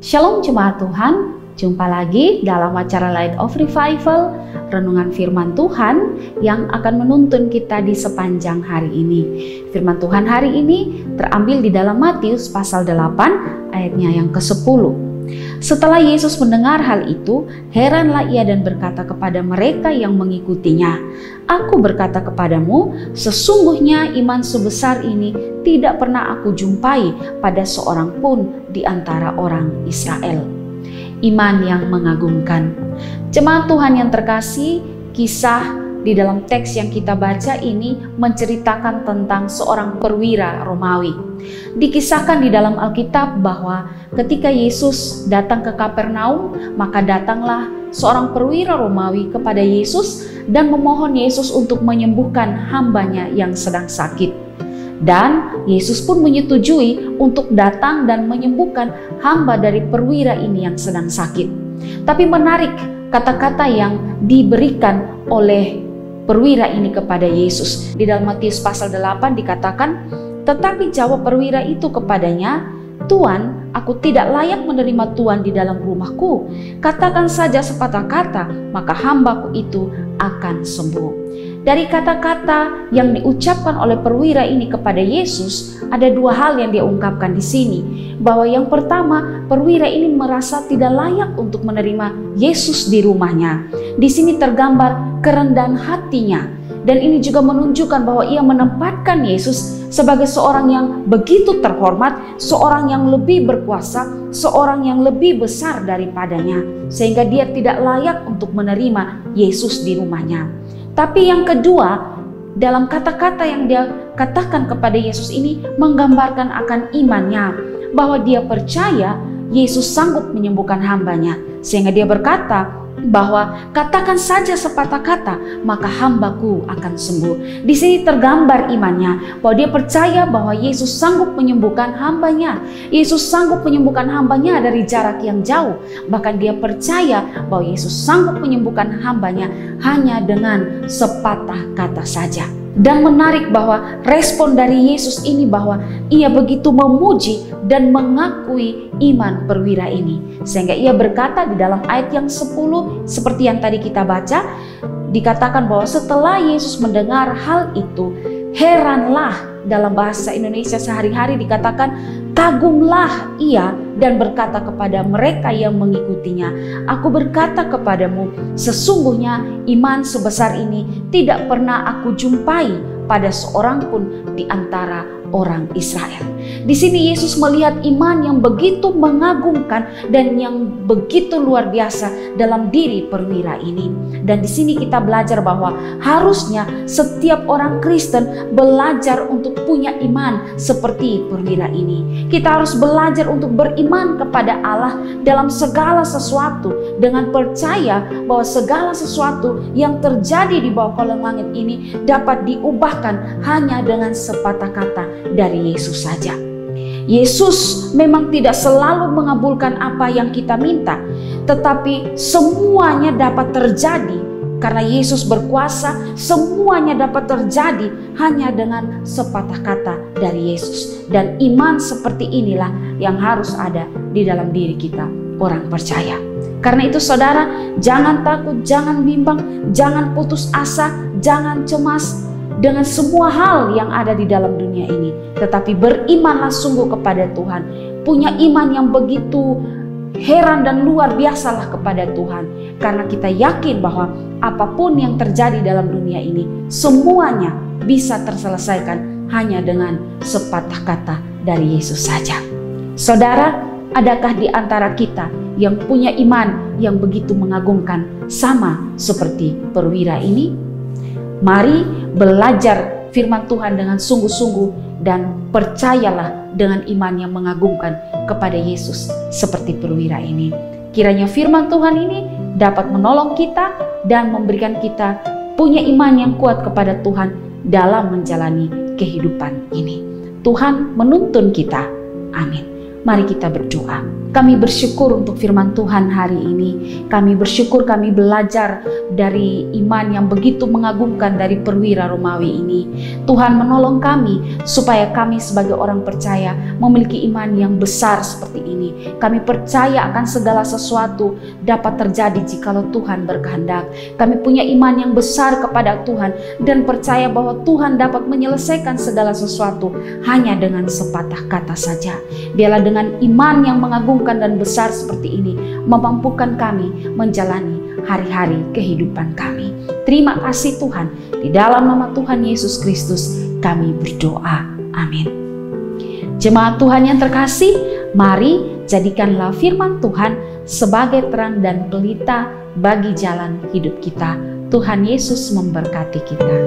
Shalom jemaat Tuhan, jumpa lagi dalam acara Light of Revival, renungan firman Tuhan yang akan menuntun kita di sepanjang hari ini. Firman Tuhan hari ini terambil di dalam Matius pasal 8 ayatnya yang ke-10. Setelah Yesus mendengar hal itu, heranlah ia dan berkata kepada mereka yang mengikutinya, "Aku berkata kepadamu, sesungguhnya iman sebesar ini tidak pernah aku jumpai pada seorang pun di antara orang Israel." Iman yang mengagumkan. Jemaat Tuhan yang terkasih, kisah di dalam teks yang kita baca ini menceritakan tentang seorang perwira Romawi. Dikisahkan di dalam Alkitab bahwa ketika Yesus datang ke Kapernaum, maka datanglah seorang perwira Romawi kepada Yesus dan memohon Yesus untuk menyembuhkan hambanya yang sedang sakit. Dan Yesus pun menyetujui untuk datang dan menyembuhkan hamba dari perwira ini yang sedang sakit. Tapi menarik kata-kata yang diberikan oleh perwira ini kepada Yesus. Di dalam Matius pasal 8 dikatakan, "Tetapi jawab perwira itu kepadanya, 'Tuan, aku tidak layak menerima Tuan di dalam rumahku. Katakan saja sepatah kata, maka hambaku itu akan sembuh.'" Dari kata-kata yang diucapkan oleh perwira ini kepada Yesus, ada dua hal yang dia ungkapkan di sini. Bahwa yang pertama, perwira ini merasa tidak layak untuk menerima Yesus di rumahnya. Di sini tergambar kerendahan hatinya. Dan ini juga menunjukkan bahwa ia menempatkan Yesus sebagai seorang yang begitu terhormat, seorang yang lebih berkuasa, seorang yang lebih besar daripadanya. Sehingga dia tidak layak untuk menerima Yesus di rumahnya. Tapi yang kedua, dalam kata-kata yang dia katakan kepada Yesus ini menggambarkan akan imannya. Bahwa dia percaya Yesus sanggup menyembuhkan hambanya. Sehingga dia berkata bahwa katakan saja sepatah kata, maka hambaku akan sembuh. Di sini tergambar imannya, bahwa dia percaya bahwa Yesus sanggup menyembuhkan hambanya. Yesus sanggup menyembuhkan hambanya dari jarak yang jauh. Bahkan dia percaya bahwa Yesus sanggup menyembuhkan hambanya hanya dengan sepatah kata saja. Dan menarik bahwa respon dari Yesus ini bahwa ia begitu memuji dan mengakui iman perwira ini. Sehingga ia berkata di dalam ayat yang 10 seperti yang tadi kita baca, dikatakan bahwa setelah Yesus mendengar hal itu, heranlah. Dalam bahasa Indonesia sehari-hari dikatakan kagumlah ia dan berkata kepada mereka yang mengikutinya, "Aku berkata kepadamu, sesungguhnya iman sebesar ini tidak pernah aku jumpai pada seorang pun di antara orang Israel." Di sini Yesus melihat iman yang begitu mengagumkan dan yang begitu luar biasa dalam diri perwira ini. Dan di sini kita belajar bahwa harusnya setiap orang Kristen belajar untuk punya iman seperti perwira ini. Kita harus belajar untuk beriman kepada Allah dalam segala sesuatu dengan percaya bahwa segala sesuatu yang terjadi di bawah kolong langit ini dapat diubahkan hanya dengan sepatah kata dari Yesus saja. Yesus memang tidak selalu mengabulkan apa yang kita minta, tetapi semuanya dapat terjadi karena Yesus berkuasa. Semuanya dapat terjadi hanya dengan sepatah kata dari Yesus. Dan iman seperti inilah yang harus ada di dalam diri kita, orang percaya. Karena itu saudara, jangan takut, jangan bimbang, jangan putus asa, jangan cemas dengan semua hal yang ada di dalam dunia ini. Tetapi berimanlah sungguh kepada Tuhan. Punya iman yang begitu heran dan luar biasalah kepada Tuhan. Karena kita yakin bahwa apapun yang terjadi dalam dunia ini, semuanya bisa terselesaikan hanya dengan sepatah kata dari Yesus saja. Saudara, adakah di antara kita yang punya iman yang begitu mengagumkan sama seperti perwira ini? Mari belajar firman Tuhan dengan sungguh-sungguh dan percayalah dengan iman yang mengagumkan kepada Yesus seperti perwira ini. Kiranya firman Tuhan ini dapat menolong kita dan memberikan kita punya iman yang kuat kepada Tuhan dalam menjalani kehidupan ini. Tuhan menuntun kita. Amin. Mari kita berdoa. Kami bersyukur untuk firman Tuhan hari ini. Kami bersyukur kami belajar dari iman yang begitu mengagumkan dari perwira Romawi ini. Tuhan menolong kami supaya kami sebagai orang percaya memiliki iman yang besar seperti ini. Kami percaya akan segala sesuatu dapat terjadi jikalau Tuhan berkehendak. Kami punya iman yang besar kepada Tuhan dan percaya bahwa Tuhan dapat menyelesaikan segala sesuatu hanya dengan sepatah kata saja. Biarlah dengan iman yang mengagumkan dan besar seperti ini memampukan kami menjalani hari-hari kehidupan kami. Terima kasih Tuhan. Di dalam nama Tuhan Yesus Kristus kami berdoa. Amin. Jemaat Tuhan yang terkasih, mari jadikanlah firman Tuhan sebagai terang dan pelita bagi jalan hidup kita. Tuhan Yesus memberkati kita.